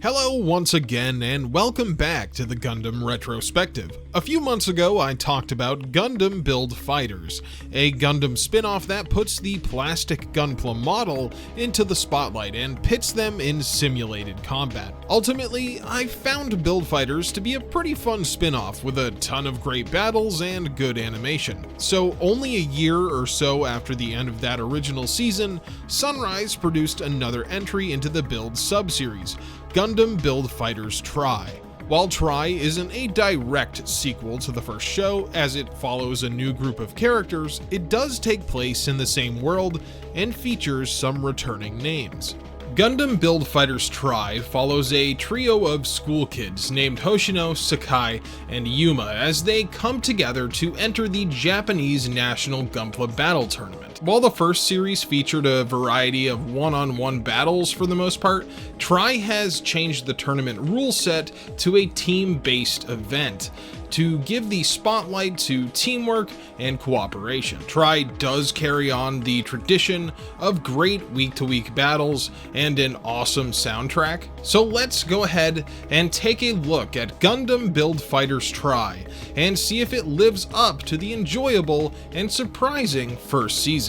Hello once again, and welcome back to the Gundam Retrospective. A few months ago I talked about Gundam Build Fighters, a Gundam spin-off that puts the plastic Gunpla model into the spotlight and pits them in simulated combat. Ultimately, I found Build Fighters to be a pretty fun spin-off with a ton of great battles and good animation. So only a year or so after the end of that original season, Sunrise produced another entry into the Build sub-series, Gundam Build Fighters Tri. While Tri isn't a direct sequel to the first show, as it follows a new group of characters, it does take place in the same world and features some returning names. Gundam Build Fighters Tri follows a trio of school kids named Hoshino, Sekai, and Yuuma as they come together to enter the Japanese National Gunpla Battle Tournament. While the first series featured a variety of one-on-one battles for the most part, Tri has changed the tournament rule set to a team-based event to give the spotlight to teamwork and cooperation. Tri does carry on the tradition of great week-to-week battles and an awesome soundtrack, so let's go ahead and take a look at Gundam Build Fighters Tri and see if it lives up to the enjoyable and surprising first season.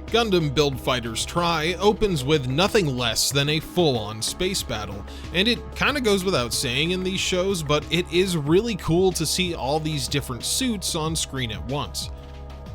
Gundam Build Fighters Tri opens with nothing less than a full-on space battle, and it kinda goes without saying in these shows, but it is really cool to see all these different suits on screen at once.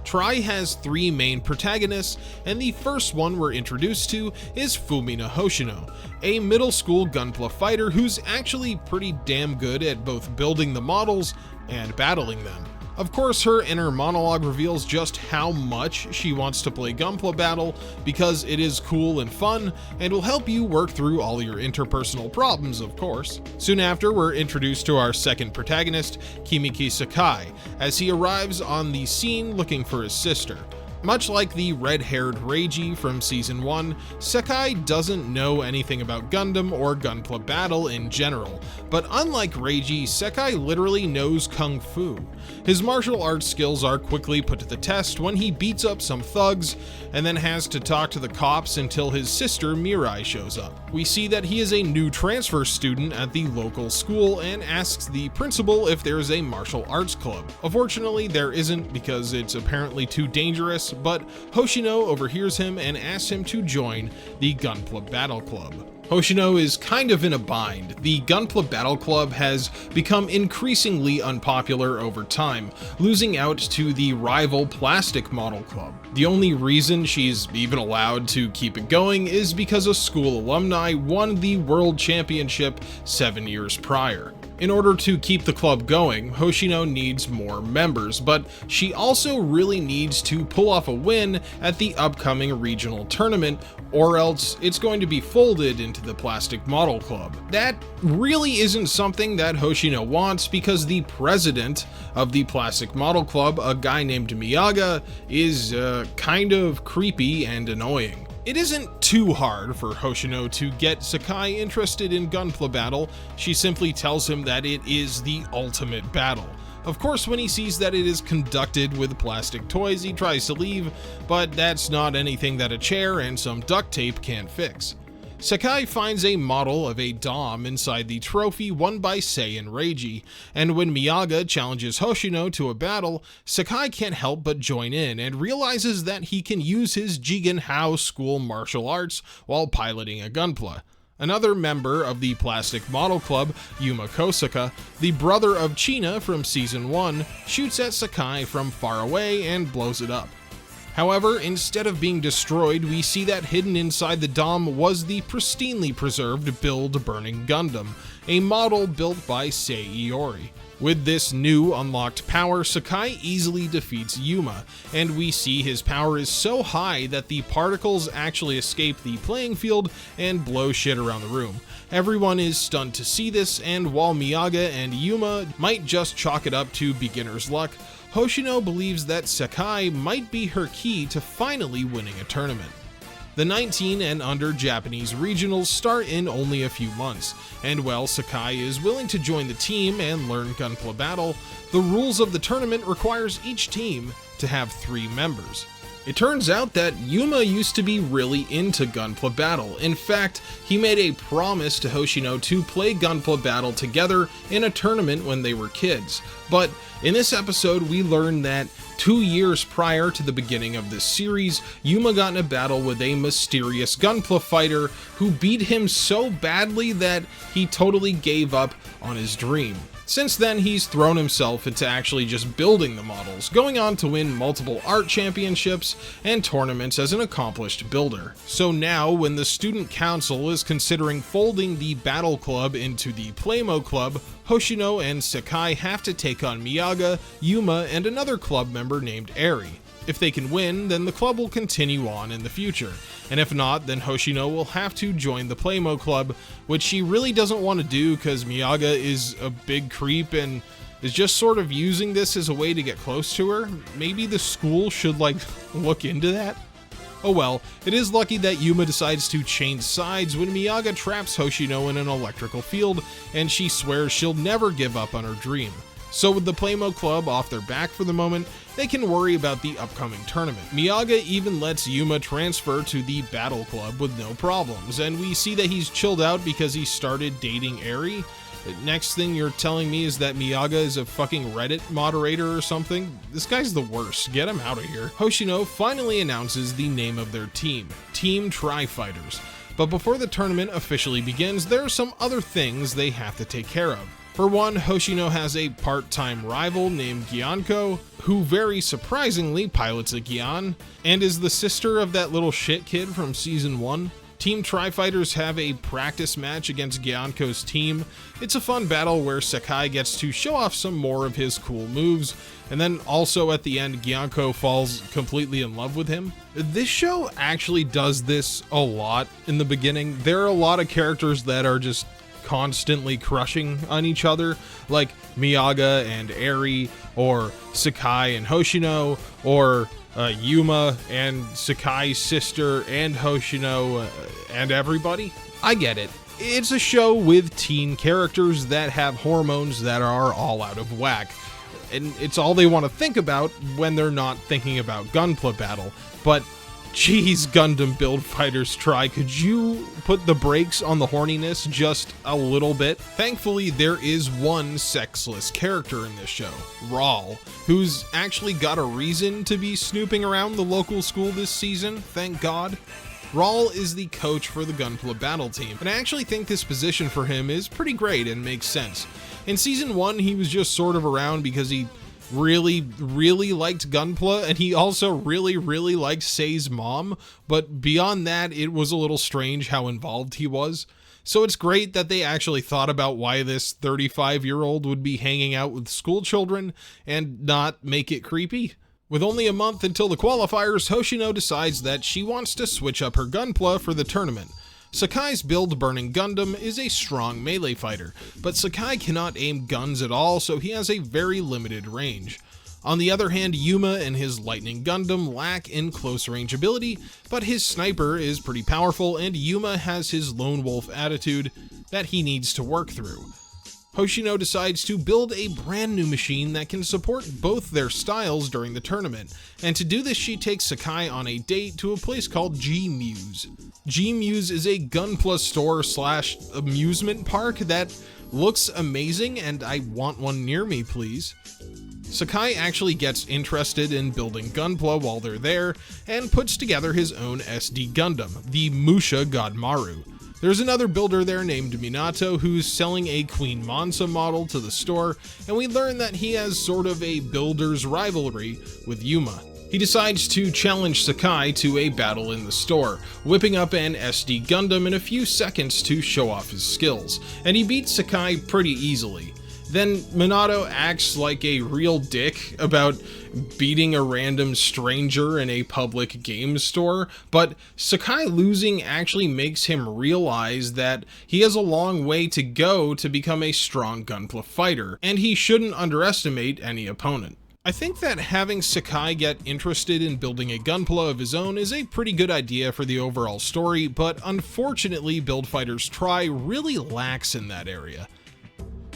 Tri has three main protagonists, and the first one we're introduced to is Fumina Hoshino, a middle school Gunpla fighter who's actually pretty damn good at both building the models and battling them. Of course, her inner monologue reveals just how much she wants to play Gunpla Battle because it is cool and fun and will help you work through all your interpersonal problems, of course. Soon after, we're introduced to our second protagonist, Kimiki Sekai, as he arrives on the scene looking for his sister. Much like the red-haired Reiji from Season 1, Sekai doesn't know anything about Gundam or Gunpla Battle in general, but unlike Reiji, Sekai literally knows Kung Fu. His martial arts skills are quickly put to the test when he beats up some thugs and then has to talk to the cops until his sister Mirai shows up. We see that he is a new transfer student at the local school and asks the principal if there is a martial arts club. Unfortunately, there isn't because it's apparently too dangerous, but Hoshino overhears him and asks him to join the Gunpla Battle Club. Hoshino is kind of in a bind. The Gunpla Battle Club has become increasingly unpopular over time, losing out to the rival Plastic Model Club. The only reason she's even allowed to keep it going is because a school alumni won the World Championship 7 years prior. In order to keep the club going, Hoshino needs more members, but she also really needs to pull off a win at the upcoming regional tournament, or else it's going to be folded into the Plastic Model Club. That really isn't something that Hoshino wants because the president of the Plastic Model Club, a guy named Miyaga, is kind of creepy and annoying. It isn't too hard for Hoshino to get Sekai interested in Gunpla Battle. She simply tells him that it is the ultimate battle. Of course, when he sees that it is conducted with plastic toys, he tries to leave, but that's not anything that a chair and some duct tape can't fix. Sekai finds a model of a Dom inside the trophy won by Sei and Reiji, and when Miyaga challenges Hoshino to a battle, Sekai can't help but join in and realizes that he can use his Jigen Hao school martial arts while piloting a Gunpla. Another member of the Plastic Model Club, Yuuma Kosaka, the brother of China from Season 1, shoots at Sekai from far away and blows it up. However, instead of being destroyed, we see that hidden inside the Dom was the pristinely preserved Build Burning Gundam, a model built by Sei Iori. With this new unlocked power, Sekai easily defeats Yuuma, and we see his power is so high that the particles actually escape the playing field and blow shit around the room. Everyone is stunned to see this, and while Miyaga and Yuuma might just chalk it up to beginner's luck, Hoshino believes that Sekai might be her key to finally winning a tournament. The 19 and under Japanese regionals start in only a few months, and while Sekai is willing to join the team and learn Gunpla Battle, the rules of the tournament requires each team to have 3 members. It turns out that Yuuma used to be really into Gunpla Battle. In fact, he made a promise to Hoshino to play Gunpla Battle together in a tournament when they were kids. But in this episode, we learn that 2 years prior to the beginning of this series, Yuuma got in a battle with a mysterious Gunpla fighter who beat him so badly that he totally gave up on his dream. Since then, he's thrown himself into actually just building the models, going on to win multiple art championships and tournaments as an accomplished builder. So now, when the student council is considering folding the Battle Club into the Playmo Club, Hoshino and Sekai have to take on Miyaga, Yuuma, and another club member named Eri. If they can win, then the club will continue on in the future, and if not, then Hoshino will have to join the Playmo Club, which she really doesn't want to do because Miyaga is a big creep and is just sort of using this as a way to get close to her. Maybe the school should look into that? Oh well, it is lucky that Yuuma decides to change sides when Miyaga traps Hoshino in an electrical field, and she swears she'll never give up on her dream. So with the Playmo Club off their back for the moment, they can worry about the upcoming tournament. Miyaga even lets Yuuma transfer to the Battle Club with no problems, and we see that he's chilled out because he started dating Eri. Next thing you're telling me is that Miyaga is a fucking Reddit moderator or something? This guy's the worst, get him out of here. Hoshino finally announces the name of their team, Team Tri-Fighters. But before the tournament officially begins, there are some other things they have to take care of. For one, Hoshino has a part-time rival named Gyanko, who very surprisingly pilots a Gyan, and is the sister of that little shit kid from Season 1. Team Tri-Fighters have a practice match against Gyanko's team. It's a fun battle where Sekai gets to show off some more of his cool moves, and then also at the end, Gyanko falls completely in love with him. This show actually does this a lot in the beginning. There are a lot of characters that are just constantly crushing on each other, like Miyaga and Eri, or Sekai and Hoshino, or Yuuma and Sekai's sister and Hoshino and everybody. I get it. It's a show with teen characters that have hormones that are all out of whack, and it's all they want to think about when they're not thinking about Gunpla Battle. But geez, Gundam Build Fighters try, could you put the brakes on the horniness just a little bit? Thankfully, there is one sexless character in this show, Raul, who's actually got a reason to be snooping around the local school this season, thank God. Raul is the coach for the Gunpla Battle team, and I actually think this position for him is pretty great and makes sense. In Season 1, he was just sort of around because he really liked Gunpla, and he also really liked Sei's mom, but beyond that, it was a little strange how involved he was. So it's great that they actually thought about why this 35-year-old would be hanging out with school children and not make it creepy. With only a month until the qualifiers, Hoshino decides that she wants to switch up her Gunpla for the tournament. Sekai's build-burning Gundam is a strong melee fighter, but Sekai cannot aim guns at all, so he has a very limited range. On the other hand, Yuuma and his Lightning Gundam lack in close-range ability, but his sniper is pretty powerful, and Yuuma has his lone wolf attitude that he needs to work through. Hoshino decides to build a brand new machine that can support both their styles during the tournament, and to do this she takes Sekai on a date to a place called G-Muse. G-Muse is a Gunpla store / amusement park that looks amazing, and I want one near me, please. Sekai actually gets interested in building Gunpla while they're there, and puts together his own SD Gundam, the Musha Godmaru. There's another builder there named Minato who's selling a Queen Mansa model to the store, and we learn that he has sort of a builder's rivalry with Yuuma. He decides to challenge Sekai to a battle in the store, whipping up an SD Gundam in a few seconds to show off his skills, and he beats Sekai pretty easily. Then Minato acts like a real dick about beating a random stranger in a public game store, but Sekai losing actually makes him realize that he has a long way to go to become a strong Gunpla fighter, and he shouldn't underestimate any opponent. I think that having Sekai get interested in building a Gunpla of his own is a pretty good idea for the overall story, but unfortunately Build Fighters Try really lacks in that area.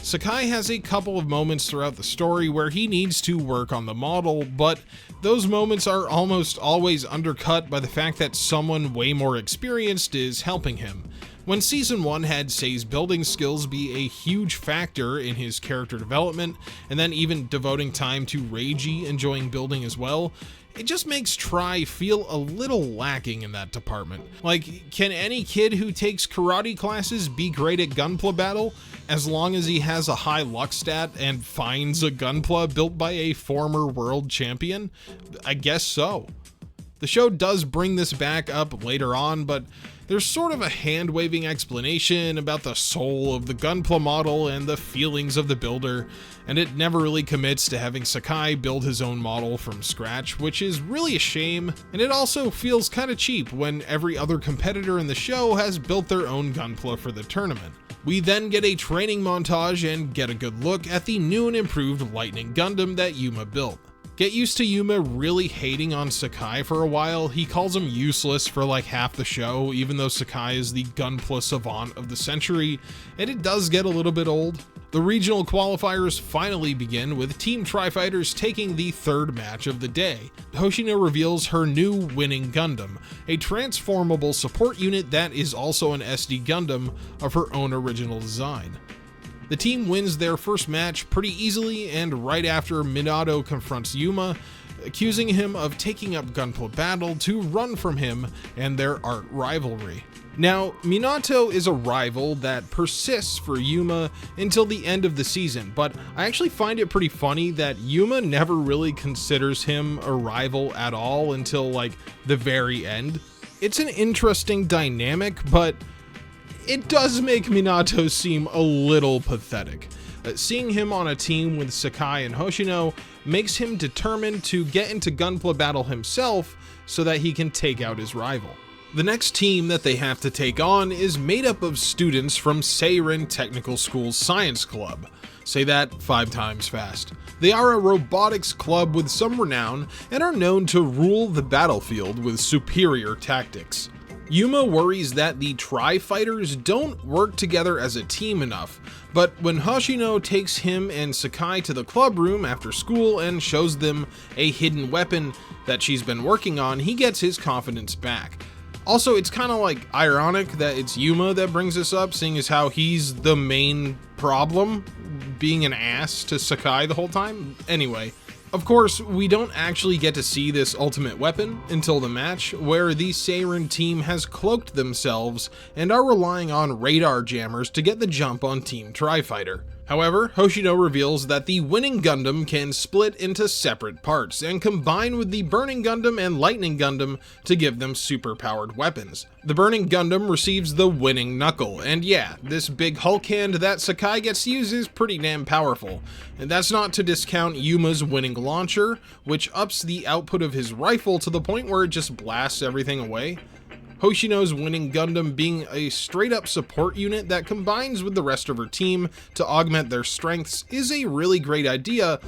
Sekai has a couple of moments throughout the story where he needs to work on the model, but those moments are almost always undercut by the fact that someone way more experienced is helping him. When Season 1 had Sei's building skills be a huge factor in his character development, and then even devoting time to Reiji enjoying building as well, it just makes Tri feel a little lacking in that department. Like, can any kid who takes karate classes be great at Gunpla battle, as long as he has a high luck stat and finds a Gunpla built by a former world champion? I guess so. The show does bring this back up later on, but there's sort of a hand-waving explanation about the soul of the Gunpla model and the feelings of the builder, and it never really commits to having Sekai build his own model from scratch, which is really a shame, and it also feels kinda cheap when every other competitor in the show has built their own Gunpla for the tournament. We then get a training montage and get a good look at the new and improved Lightning Gundam that Yuuma built. Get used to Yuuma really hating on Sekai for a while. He calls him useless for like half the show, even though Sekai is the Gunpla savant of the century, and it does get a little bit old. The regional qualifiers finally begin, with Team Tri-Fighters taking the third match of the day. Hoshino reveals her new winning Gundam, a transformable support unit that is also an SD Gundam of her own original design. The team wins their first match pretty easily, and right after Minato confronts Yuuma, accusing him of taking up Gunpla battle to run from him and their art rivalry. Now, Minato is a rival that persists for Yuuma until the end of the season, but I actually find it pretty funny that Yuuma never really considers him a rival at all until like the very end. It's an interesting dynamic, but it does make Minato seem a little pathetic. Seeing him on a team with Sekai and Hoshino makes him determined to get into Gunpla battle himself so that he can take out his rival. The next team that they have to take on is made up of students from Seirin Technical School's Science Club. Say that 5 times fast. They are a robotics club with some renown and are known to rule the battlefield with superior tactics. Yuuma worries that the Tri-Fighters don't work together as a team enough, but when Hoshino takes him and Sekai to the club room after school and shows them a hidden weapon that she's been working on, he gets his confidence back. Also, it's kind of like ironic that it's Yuuma that brings this up, seeing as how he's the main problem, being an ass to Sekai the whole time. Anyway. Of course, we don't actually get to see this ultimate weapon until the match, where the Seirin team has cloaked themselves and are relying on radar jammers to get the jump on Team Tri-Fighter. However, Hoshino reveals that the winning Gundam can split into separate parts and combine with the Burning Gundam and Lightning Gundam to give them super-powered weapons. The Burning Gundam receives the winning knuckle, and yeah, this big Hulk hand that Sekai gets to use is pretty damn powerful. And that's not to discount Yuma's winning launcher, which ups the output of his rifle to the point where it just blasts everything away. Hoshino's winning Gundam being a straight-up support unit that combines with the rest of her team to augment their strengths is a really great idea,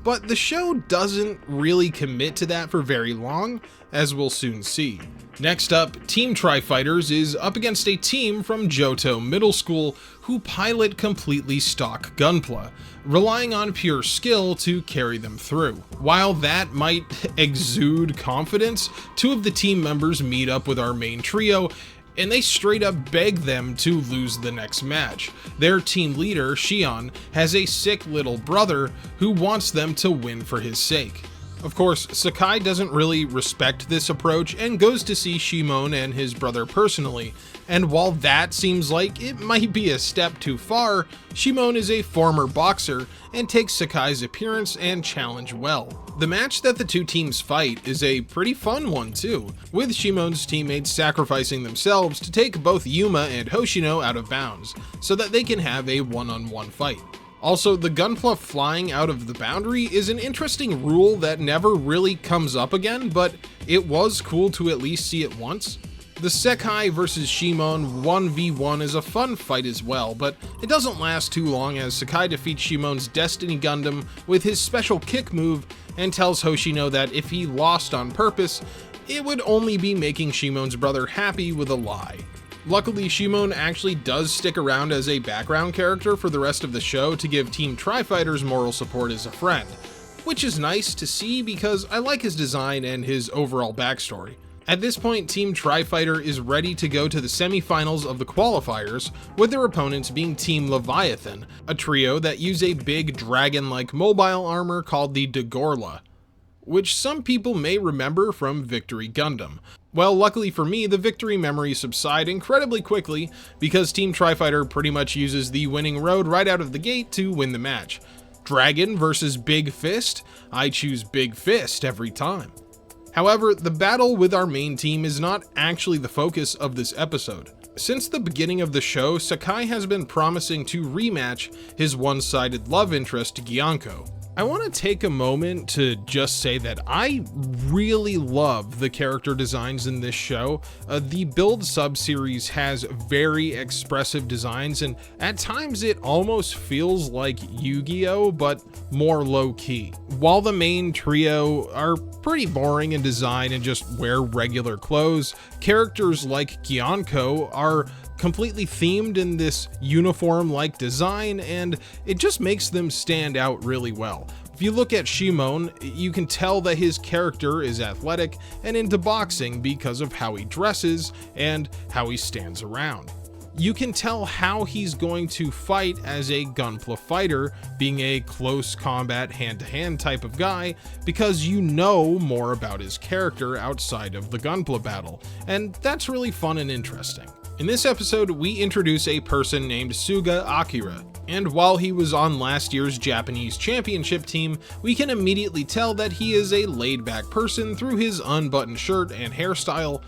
but the show doesn't really commit to that for very long, as we'll soon see. Next up, Team Tri-Fighters is up against a team from Johto Middle School who pilot completely stock Gunpla, relying on pure skill to carry them through. While that might exude confidence, 2 of the team members meet up with our main trio, and they straight up beg them to lose the next match. Their team leader, Shion, has a sick little brother who wants them to win for his sake. Of course, Sekai doesn't really respect this approach and goes to see Shimon and his brother personally, and while that seems like it might be a step too far, Shimon is a former boxer and takes Sekai's appearance and challenge well. The match that the 2 teams fight is a pretty fun one too, with Shimon's teammates sacrificing themselves to take both Yuuma and Hoshino out of bounds, so that they can have a one-on-one fight. Also, the Gunpla flying out of the boundary is an interesting rule that never really comes up again, but it was cool to at least see it once. The Sekai vs Shimon 1v1 is a fun fight as well, but it doesn't last too long as Sekai defeats Shimon's Destiny Gundam with his special kick move and tells Hoshino that if he lost on purpose, it would only be making Shimon's brother happy with a lie. Luckily, Shimon actually does stick around as a background character for the rest of the show to give Team Tri-Fighters moral support as a friend, which is nice to see because I like his design and his overall backstory. At this point, Team Tri-Fighter is ready to go to the semifinals of the qualifiers, with their opponents being Team Leviathan, a trio that use a big dragon-like mobile armor called the Dagorla, which some people may remember from Victory Gundam. Well, luckily for me, the victory memories subside incredibly quickly because Team Tri-Fighter pretty much uses the winning road right out of the gate to win the match. Dragon versus Big Fist? I choose Big Fist every time. However, the battle with our main team is not actually the focus of this episode. Since the beginning of the show, Sekai has been promising to rematch his one-sided love interest, Gyanko. I want to take a moment to just say that I really love the character designs in this show. The Build sub-series has very expressive designs, and at times it almost feels like Yu-Gi-Oh, but more low-key. While the main trio are pretty boring in design and just wear regular clothes, characters like Gyanko are completely themed in this uniform-like design, and it just makes them stand out really well. If you look at Shimon, you can tell that his character is athletic and into boxing because of how he dresses and how he stands around. You can tell how he's going to fight as a Gunpla fighter, being a close combat hand-to-hand type of guy, because you know more about his character outside of the Gunpla battle, and that's really fun and interesting. In this episode, we introduce a person named Suga Akira, and while he was on last year's Japanese championship team, we can immediately tell that he is a laid-back person through his unbuttoned shirt and hairstyle,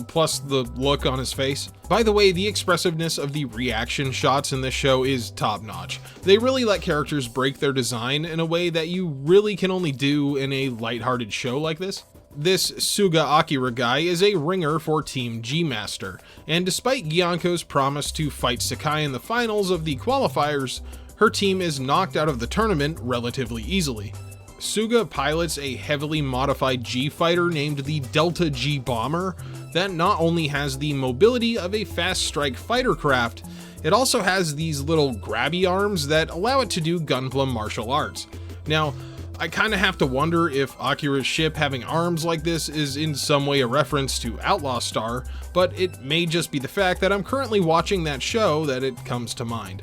plus the look on his face. By the way, the expressiveness of the reaction shots in this show is top-notch. They really let characters break their design in a way that you really can only do in a lighthearted show like this. This Suga Akira guy is a ringer for Team G-Master, and despite Gyanko's promise to fight Sekai in the finals of the qualifiers, her team is knocked out of the tournament relatively easily. Suga pilots a heavily modified G-fighter named the Delta G Bomber that not only has the mobility of a fast strike fighter craft, it also has these little grabby arms that allow it to do Gunpla martial arts. Now, I kinda have to wonder if Akira's ship having arms like this is in some way a reference to Outlaw Star, but it may just be the fact that I'm currently watching that show that it comes to mind.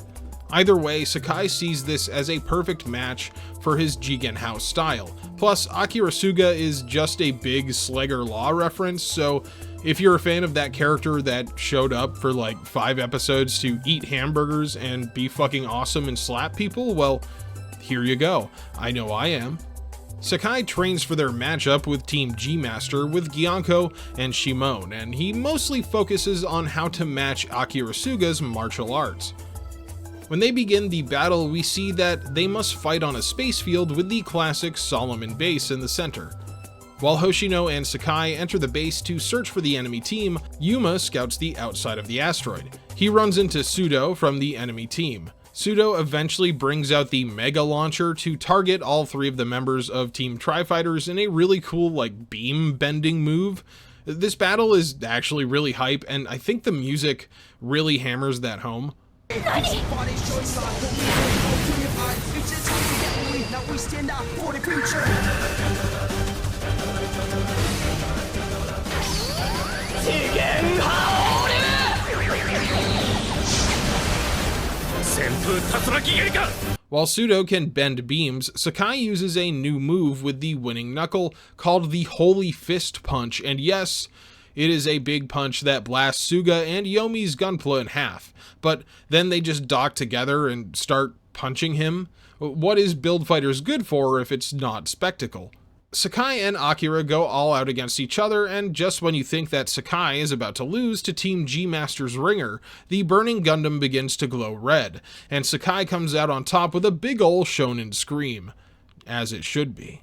Either way, Sekai sees this as a perfect match for his Jigen House style. Plus, Akira Suga is just a big Slugger Law reference, so if you're a fan of that character that showed up for like 5 episodes to eat hamburgers and be fucking awesome and slap people, well, here you go. I know I am. Sekai trains for their matchup with Team G-Master with Gyanko and Shimon, and he mostly focuses on how to match Akira Suga's martial arts. When they begin the battle, we see that they must fight on a space field with the classic Solomon base in the center. While Hoshino and Sekai enter the base to search for the enemy team, Yuuma scouts the outside of the asteroid. He runs into Pseudo from the enemy team. Pseudo eventually brings out the Mega Launcher to target all 3 of the members of Team Tri-Fighters in a really cool, beam bending move. This battle is actually really hype, and I think the music really hammers that home. While Pseudo can bend beams, Sekai uses a new move with the winning knuckle called the Holy Fist Punch, and yes, it is a big punch that blasts Suga and Yomi's Gunpla in half, but then they just dock together and start punching him. What is Build Fighters good for if it's not spectacle? Sekai and Akira go all out against each other, and just when you think that Sekai is about to lose to Team G-Master's ringer, the burning Gundam begins to glow red, and Sekai comes out on top with a big ol' shonen scream. As it should be.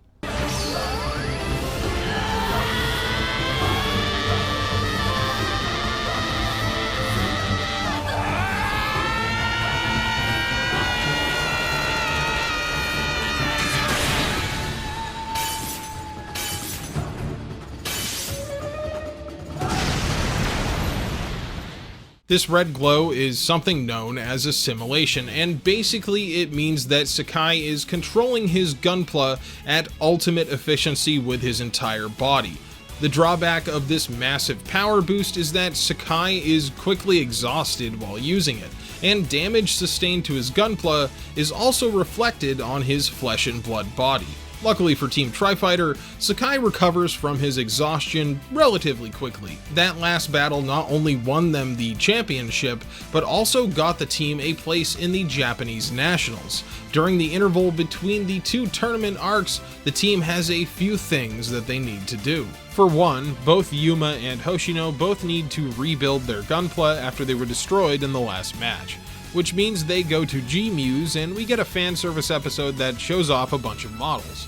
This red glow is something known as assimilation, and basically it means that Sekai is controlling his Gunpla at ultimate efficiency with his entire body. The drawback of this massive power boost is that Sekai is quickly exhausted while using it, and damage sustained to his Gunpla is also reflected on his flesh and blood body. Luckily for Team Tri-Fighter, Sekai recovers from his exhaustion relatively quickly. That last battle not only won them the championship, but also got the team a place in the Japanese Nationals. During the interval between the two tournament arcs, the team has a few things that they need to do. For one, both Yuuma and Hoshino both need to rebuild their Gunpla after they were destroyed in the last match, which means they go to G-Muse and we get a fan service episode that shows off a bunch of models.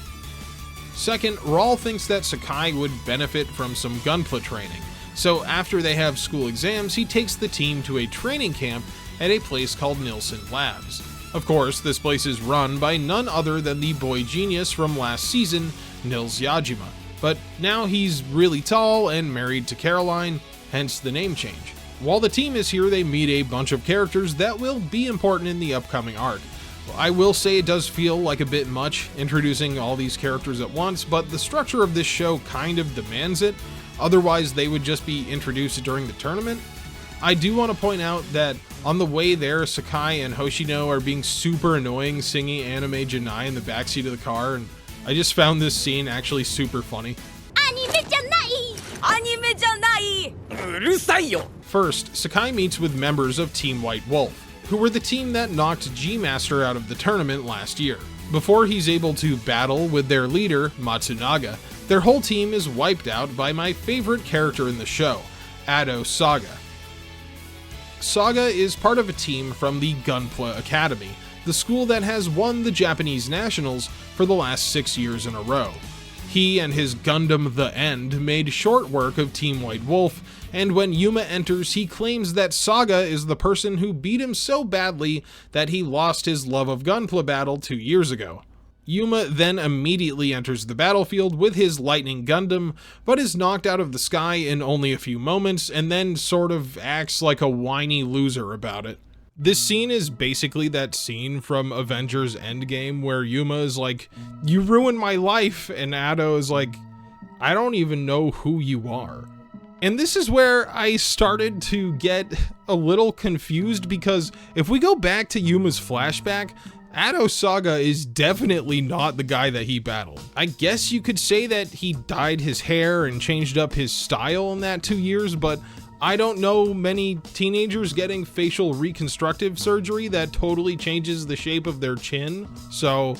Second, Raul thinks that Sekai would benefit from some Gunpla training, so after they have school exams, he takes the team to a training camp at a place called Nilsson Labs. Of course, this place is run by none other than the boy genius from last season, Nils Yajima, but now he's really tall and married to Caroline, hence the name change. While the team is here, they meet a bunch of characters that will be important in the upcoming arc. I will say it does feel like a bit much introducing all these characters at once, but the structure of this show kind of demands it, otherwise they would just be introduced during the tournament. I do want to point out that on the way there, Sekai and Hoshino are being super annoying singing Anime Janai in the backseat of the car, and I just found this scene actually super funny. First, Sekai meets with members of Team White Wolf, who were the team that knocked G-Master out of the tournament last year. Before he's able to battle with their leader, Matsunaga, their whole team is wiped out by my favorite character in the show, Ado Saga. Saga is part of a team from the Gunpla Academy, the school that has won the Japanese Nationals for the last 6 years in a row. He and his Gundam The End made short work of Team White Wolf, and when Yuuma enters, he claims that Saga is the person who beat him so badly that he lost his love of Gunpla battle 2 years ago. Yuuma then immediately enters the battlefield with his Lightning Gundam, but is knocked out of the sky in only a few moments, and then sort of acts like a whiny loser about it. This scene is basically that scene from Avengers Endgame where Yuuma is like, "You ruined my life," and Ado is like, "I don't even know who you are." And this is where I started to get a little confused, because if we go back to Yuma's flashback, Ado Saga is definitely not the guy that he battled. I guess you could say that he dyed his hair and changed up his style in that 2 years, but I don't know many teenagers getting facial reconstructive surgery that totally changes the shape of their chin, so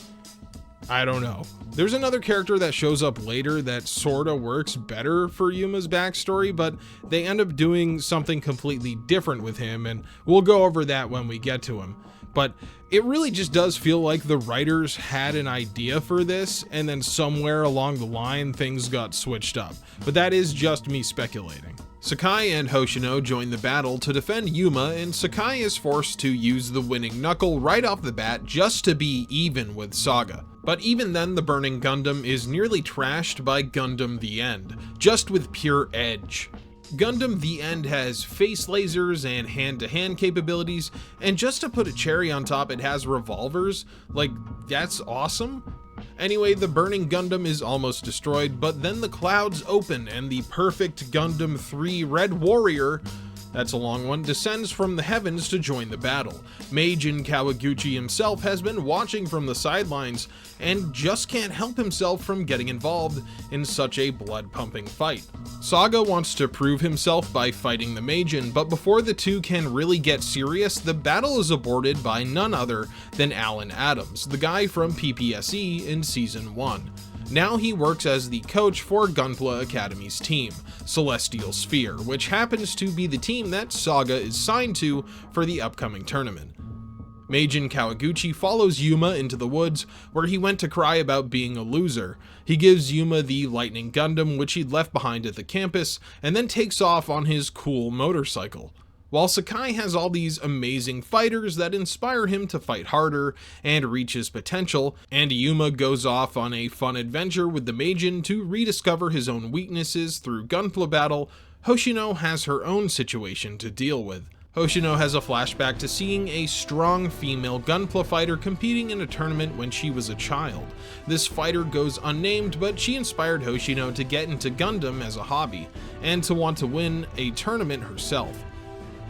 I don't know. There's another character that shows up later that sorta works better for Yuma's backstory, but they end up doing something completely different with him, and we'll go over that when we get to him. But it really just does feel like the writers had an idea for this, and then somewhere along the line things got switched up. But that is just me speculating. Sekai and Hoshino join the battle to defend Yuuma, and Sekai is forced to use the winning knuckle right off the bat just to be even with Saga. But even then, the burning Gundam is nearly trashed by Gundam The End, just with pure edge. Gundam The End has face lasers and hand-to-hand capabilities, and just to put a cherry on top, it has revolvers. Like, that's awesome. Anyway, the burning Gundam is almost destroyed, but then the clouds open and the perfect Gundam 3 Red Warrior, that's a long one, descends from the heavens to join the battle. Meijin Kawaguchi himself has been watching from the sidelines and just can't help himself from getting involved in such a blood-pumping fight. Saga wants to prove himself by fighting the Meijin, but before the two can really get serious, the battle is aborted by none other than Alan Adams, the guy from PPSE in Season 1. Now he works as the coach for Gunpla Academy's team, Celestial Sphere, which happens to be the team that Saga is signed to for the upcoming tournament. Meijin Kawaguchi follows Yuuma into the woods, where he went to cry about being a loser. He gives Yuuma the Lightning Gundam, which he'd left behind at the campus, and then takes off on his cool motorcycle. While Sekai has all these amazing fighters that inspire him to fight harder and reach his potential, and Yuuma goes off on a fun adventure with the Meijin to rediscover his own weaknesses through Gunpla battle, Hoshino has her own situation to deal with. Hoshino has a flashback to seeing a strong female Gunpla fighter competing in a tournament when she was a child. This fighter goes unnamed, but she inspired Hoshino to get into Gundam as a hobby, and to want to win a tournament herself.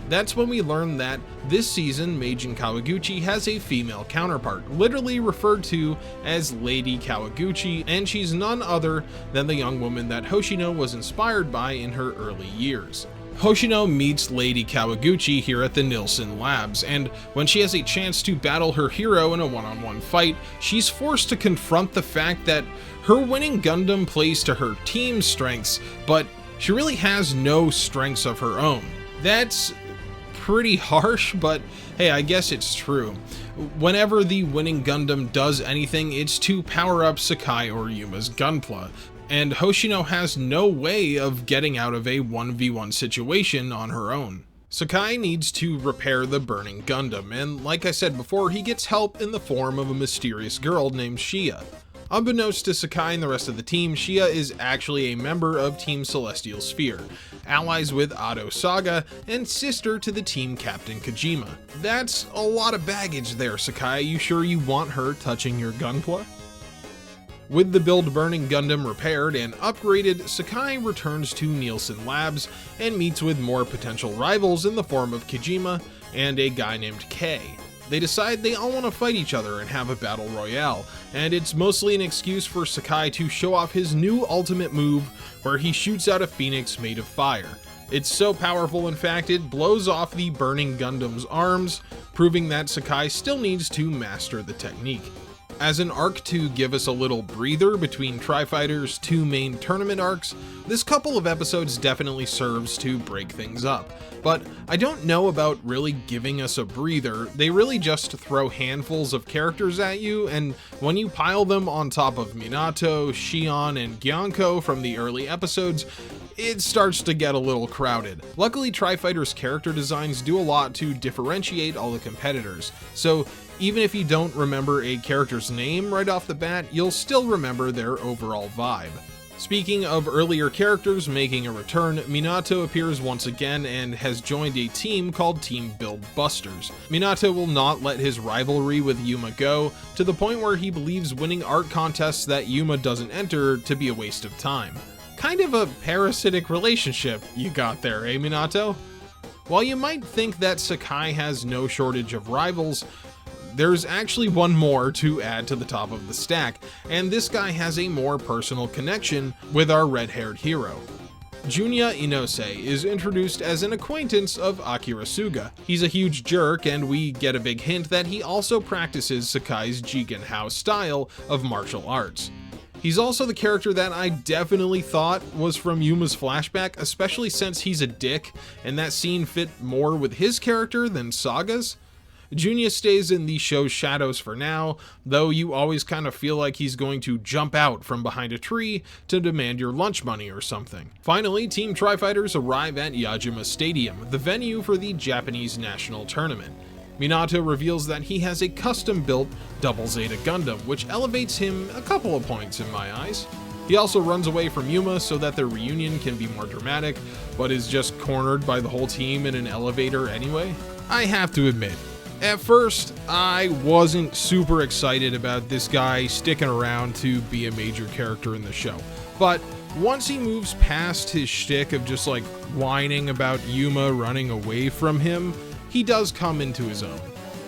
That's when we learn that this season Meijin Kawaguchi has a female counterpart, literally referred to as Lady Kawaguchi, and she's none other than the young woman that Hoshino was inspired by in her early years. Hoshino meets Lady Kawaguchi here at the Nilsson Labs, and when she has a chance to battle her hero in a one-on-one fight, she's forced to confront the fact that her winning Gundam plays to her team's strengths, but she really has no strengths of her own. That's pretty harsh, but hey, I guess it's true. Whenever the winning Gundam does anything, it's to power up Sekai or Yuma's Gunpla, and Hoshino has no way of getting out of a 1v1 situation on her own. Sekai needs to repair the burning Gundam, and like I said before, he gets help in the form of a mysterious girl named Shia. Unbeknownst to Sekai and the rest of the team, Shia is actually a member of Team Celestial Sphere, allies with Ado Saga, and sister to the team captain Kojima. That's a lot of baggage there, Sekai. You sure you want her touching your Gunpla? With the build burning Gundam repaired and upgraded, Sekai returns to Nilsson Labs and meets with more potential rivals in the form of Kojima and a guy named K. They decide they all want to fight each other and have a battle royale, and it's mostly an excuse for Sekai to show off his new ultimate move where he shoots out a phoenix made of fire. It's so powerful, in fact, it blows off the burning Gundam's arms, proving that Sekai still needs to master the technique. As an arc to give us a little breather between Tri-Fighter's two main tournament arcs, this couple of episodes definitely serves to break things up. But I don't know about really giving us a breather. They really just throw handfuls of characters at you, and when you pile them on top of Minato, Shion, and Gyanko from the early episodes, it starts to get a little crowded. Luckily, Tri-Fighter's character designs do a lot to differentiate all the competitors, so even if you don't remember a character's name right off the bat, you'll still remember their overall vibe. Speaking of earlier characters making a return, Minato appears once again and has joined a team called Team Build Busters. Minato will not let his rivalry with Yuuma go, to the point where he believes winning art contests that Yuuma doesn't enter to be a waste of time. Kind of a parasitic relationship you got there, eh, Minato? While you might think that Sekai has no shortage of rivals, there's actually one more to add to the top of the stack, and this guy has a more personal connection with our red-haired hero. Junya Inose is introduced as an acquaintance of Akira Suga. He's a huge jerk, and we get a big hint that he also practices Sekai's Jigenhao style of martial arts. He's also the character that I definitely thought was from Yuma's flashback, especially since he's a dick, and that scene fit more with his character than Saga's. Junya stays in the show's shadows for now, though you always kind of feel like he's going to jump out from behind a tree to demand your lunch money or something. Finally, Team Tri-Fighters arrive at Yajima Stadium, the venue for the Japanese national tournament. Minato reveals that he has a custom-built Double Zeta Gundam, which elevates him a couple of points in my eyes. He also runs away from Yuuma so that their reunion can be more dramatic, but is just cornered by the whole team in an elevator anyway. I have to admit, at first, I wasn't super excited about this guy sticking around to be a major character in the show, but once he moves past his shtick of just like whining about Yuuma running away from him, he does come into his own.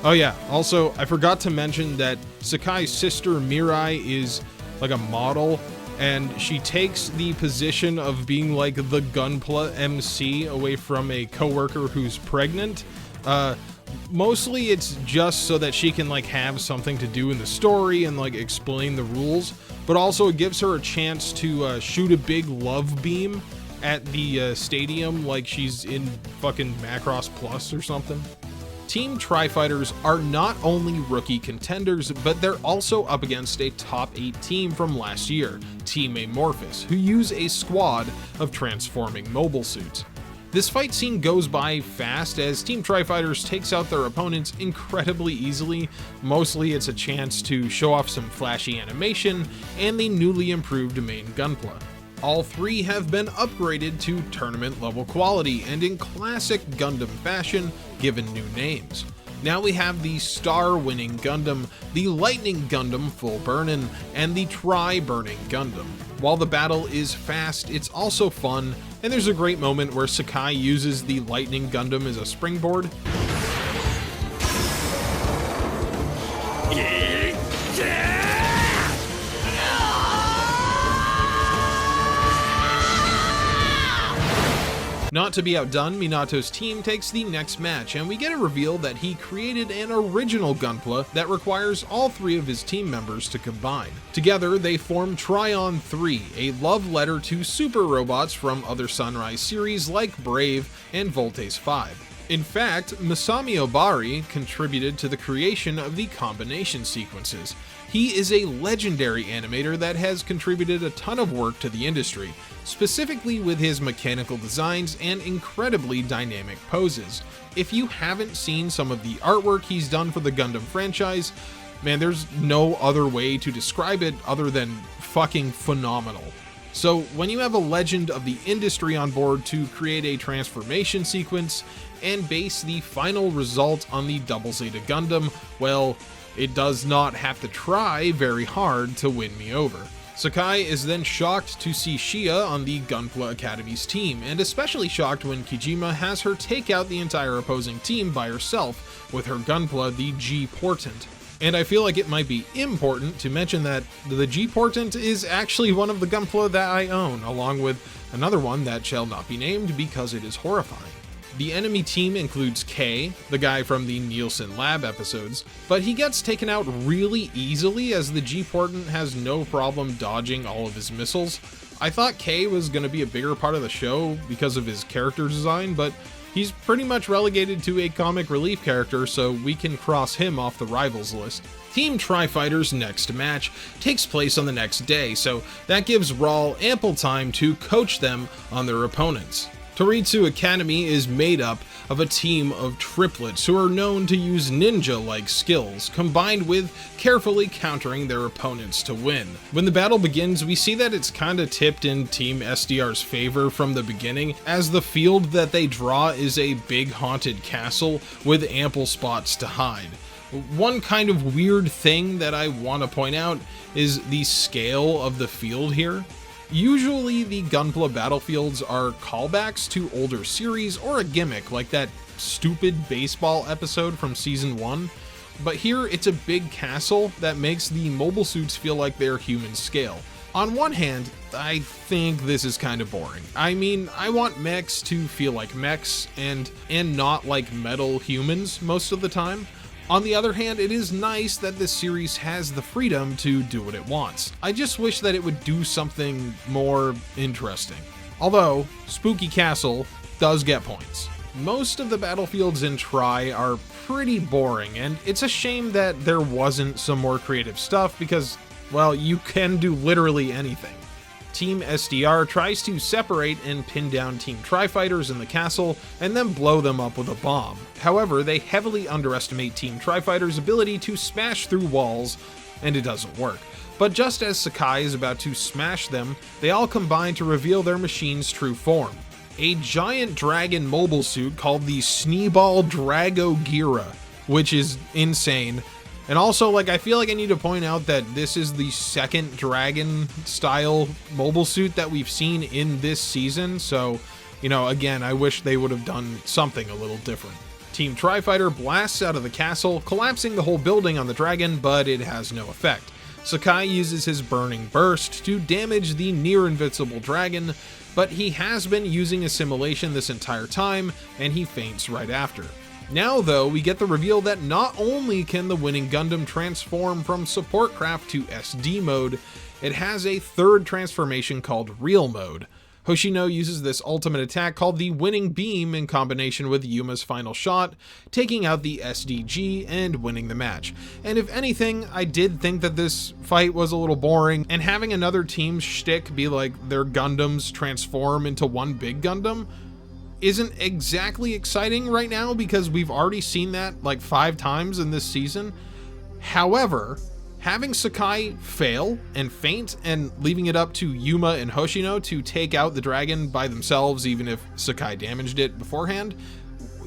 Oh yeah, also, I forgot to mention that Sekai's sister Mirai is like a model, and she takes the position of being like the Gunpla MC away from a coworker who's pregnant. Mostly it's just so that she can like have something to do in the story and like explain the rules, but also it gives her a chance to shoot a big love beam at the stadium like she's in fucking Macross Plus or something. Team Tri-Fighters are not only rookie contenders, but they're also up against a top 8 team from last year, Team Amorphous, who use a squad of transforming mobile suits. This fight scene goes by fast as Team Tri-Fighters takes out their opponents incredibly easily. Mostly it's a chance to show off some flashy animation and the newly improved main Gunpla. All 3 have been upgraded to tournament level quality and in classic Gundam fashion given new names. Now we have the Star-winning Gundam, the Lightning Gundam Full Burnin', and the Tri-burning Gundam. While the battle is fast, it's also fun, and there's a great moment where Sekai uses the Lightning Gundam as a springboard. Not to be outdone, Minato's team takes the next match, and we get a reveal that he created an original Gunpla that requires all 3 of his team members to combine. Together, they form Tryon 3, a love letter to super robots from other Sunrise series like Brave and Voltes 5. In fact, Masami Obari contributed to the creation of the combination sequences. He is a legendary animator that has contributed a ton of work to the industry, specifically with his mechanical designs and incredibly dynamic poses. If you haven't seen some of the artwork he's done for the Gundam franchise, man, there's no other way to describe it other than fucking phenomenal. So when you have a legend of the industry on board to create a transformation sequence and base the final result on the Double Zeta Gundam, well, it does not have to try very hard to win me over. Sekai is then shocked to see Shia on the Gunpla Academy's team, and especially shocked when Kijima has her take out the entire opposing team by herself with her Gunpla, the G-Portent. And I feel like it might be important to mention that the G-Portent is actually one of the Gunpla that I own, along with another one that shall not be named because it is horrifying. The enemy team includes K, the guy from the Nielsen Lab episodes, but he gets taken out really easily as the G-Portent has no problem dodging all of his missiles. I thought K was going to be a bigger part of the show because of his character design, but he's pretty much relegated to a comic relief character, so we can cross him off the rivals list. Team Tri-Fighter's next match takes place on the next day, so that gives Raul ample time to coach them on their opponents. Toritsu Academy is made up of a team of triplets who are known to use ninja-like skills, combined with carefully countering their opponents to win. When the battle begins, we see that it's kinda tipped in Team SDR's favor from the beginning, as the field that they draw is a big haunted castle with ample spots to hide. One kind of weird thing that I want to point out is the scale of the field here. Usually the Gunpla battlefields are callbacks to older series or a gimmick like that stupid baseball episode from season 1, but here it's a big castle that makes the mobile suits feel like they're human scale. On one hand, I think this is kind of boring. I mean, I want mechs to feel like mechs and not like metal humans most of the time. On the other hand, it is nice that this series has the freedom to do what it wants. I just wish that it would do something more interesting. Although, Spooky Castle does get points. Most of the battlefields in Tri are pretty boring, and it's a shame that there wasn't some more creative stuff because, well, you can do literally anything. Team SDR tries to separate and pin down Team Tri-Fighters in the castle and then blow them up with a bomb. However, they heavily underestimate Team Tri-Fighters' ability to smash through walls, and it doesn't work. But just as Sekai is about to smash them, they all combine to reveal their machine's true form. A giant dragon mobile suit called the Sneeball Dragogira, which is insane. And also, I feel like I need to point out that this is the second dragon-style mobile suit that we've seen in this season, so, again, I wish they would have done something a little different. Team Tri-Fighter blasts out of the castle, collapsing the whole building on the dragon, but it has no effect. Sekai uses his Burning Burst to damage the near-invincible dragon, but he has been using assimilation this entire time, and he faints right after. Now, though, we get the reveal that not only can the winning Gundam transform from support craft to SD mode, it has a third transformation called Real Mode. Hoshino uses this ultimate attack called the Winning Beam in combination with Yuma's final shot, taking out the SDG and winning the match. And if anything, I did think that this fight was a little boring, and having another team's shtick be like their Gundams transform into one big Gundam isn't exactly exciting right now because we've already seen that 5 times in this season. However, Having Sekai fail and faint and leaving it up to Yuuma and Hoshino to take out the dragon by themselves, even if Sekai damaged it beforehand,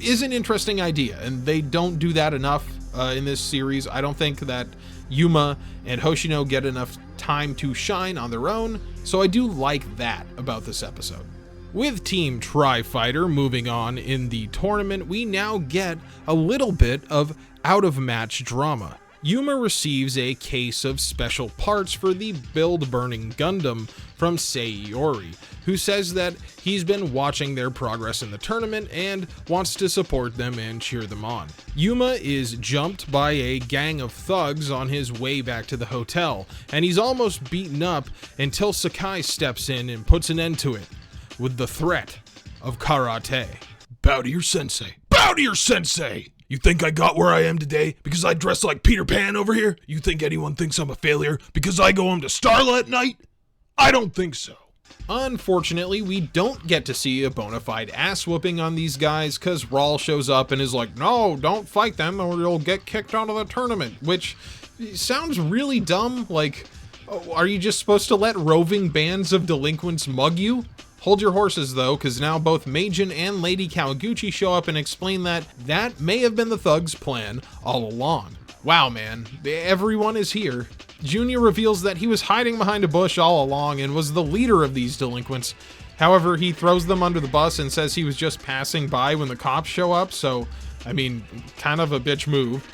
is an interesting idea, and they don't do that enough in this series. I don't think that Yuuma and Hoshino get enough time to shine on their own, so I do like that about this episode. With Team Tri-Fighter moving on in the tournament, we now get a little bit of out-of-match drama. Yuuma receives a case of special parts for the build-burning Gundam from Sayori, who says that he's been watching their progress in the tournament and wants to support them and cheer them on. Yuuma is jumped by a gang of thugs on his way back to the hotel, and he's almost beaten up until Sekai steps in and puts an end to it with the threat of karate. Bow to your sensei. Bow to your sensei! You think I got where I am today because I dress like Peter Pan over here? You think anyone thinks I'm a failure because I go home to Starla at night? I don't think so. Unfortunately, we don't get to see a bona fide ass whooping on these guys because Raul shows up and is like, no, don't fight them or you'll get kicked out of the tournament, which sounds really dumb. Like, are you just supposed to let roving bands of delinquents mug you? Hold your horses though, because now both Meijin and Lady Kawaguchi show up and explain that that may have been the thugs' plan all along. Wow, man, everyone is here. Junior reveals that he was hiding behind a bush all along and was the leader of these delinquents. However, he throws them under the bus and says he was just passing by when the cops show up, so, I mean, kind of a bitch move.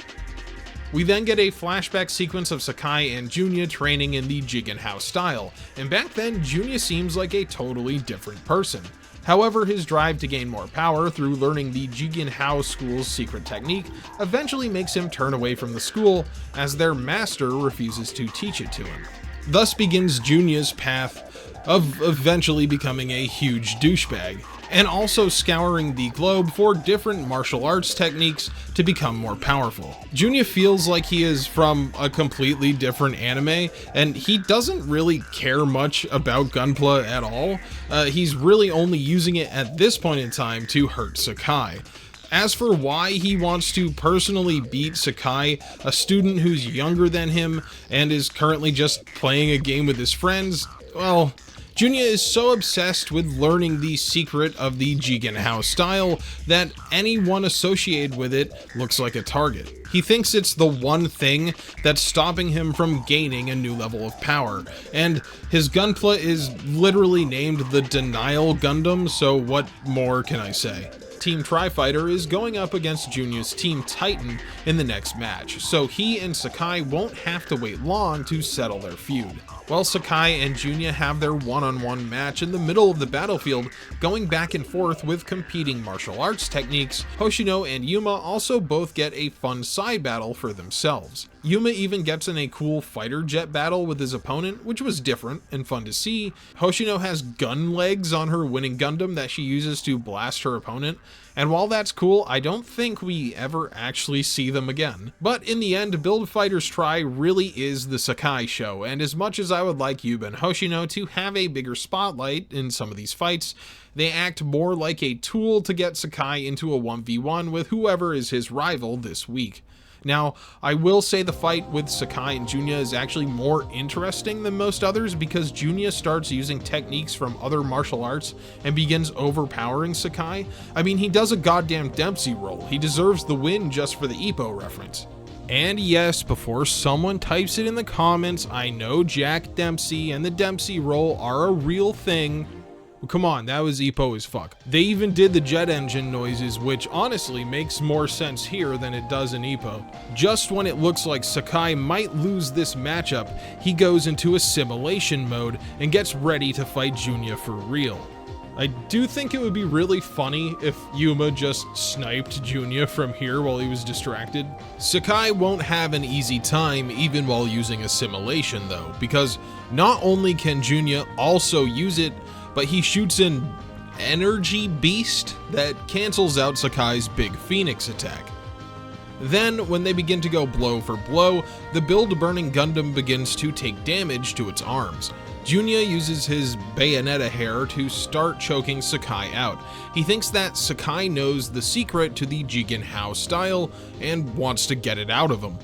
We then get a flashback sequence of Sekai and Junya training in the Jigen House style, and back then Junya seems like a totally different person. However, his drive to gain more power through learning the Jigen House school's secret technique eventually makes him turn away from the school, as their master refuses to teach it to him. Thus begins Junya's path of eventually becoming a huge douchebag, and also scouring the globe for different martial arts techniques to become more powerful. Junya feels like he is from a completely different anime, and he doesn't really care much about Gunpla at all. He's really only using it at this point in time to hurt Sekai. As for why he wants to personally beat Sekai, a student who's younger than him and is currently just playing a game with his friends, well, Junya is so obsessed with learning the secret of the Jigen House style that anyone associated with it looks like a target. He thinks it's the one thing that's stopping him from gaining a new level of power, and his Gunpla is literally named the Denial Gundam, so what more can I say? Team Tri-Fighter is going up against Junya's Team Titan in the next match, so he and Sekai won't have to wait long to settle their feud. While Sekai and Junya have their one-on-one match in the middle of the battlefield, going back and forth with competing martial arts techniques, Hoshino and Yuuma also both get a fun side battle for themselves. Yuuma even gets in a cool fighter jet battle with his opponent, which was different and fun to see. Hoshino has gun legs on her winning Gundam that she uses to blast her opponent, and while that's cool, I don't think we ever actually see them again. But in the end, Build Fighters Try really is the Sekai show, and as much as I would like Yuuma and Hoshino to have a bigger spotlight in some of these fights, they act more like a tool to get Sekai into a 1v1 with whoever is his rival this week. Now, I will say the fight with Sekai and Junya is actually more interesting than most others because Junya starts using techniques from other martial arts and begins overpowering Sekai. I mean, he does a goddamn Dempsey roll. He deserves the win just for the Ippo reference. And yes, before someone types it in the comments, I know Jack Dempsey and the Dempsey roll are a real thing. Well, come on, that was Ippo as fuck. They even did the jet engine noises, which honestly makes more sense here than it does in Ippo. Just when it looks like Sekai might lose this matchup, he goes into assimilation mode and gets ready to fight Junya for real. I do think it would be really funny if Yuuma just sniped Junya from here while he was distracted. Sekai won't have an easy time even while using assimilation though, because not only can Junya also use it, but he shoots an energy beast that cancels out Sekai's big Phoenix attack. Then, when they begin to go blow for blow, the build-burning Gundam begins to take damage to its arms. Junya uses his Bayonetta hair to start choking Sekai out. He thinks that Sekai knows the secret to the Jigen House style and wants to get it out of him.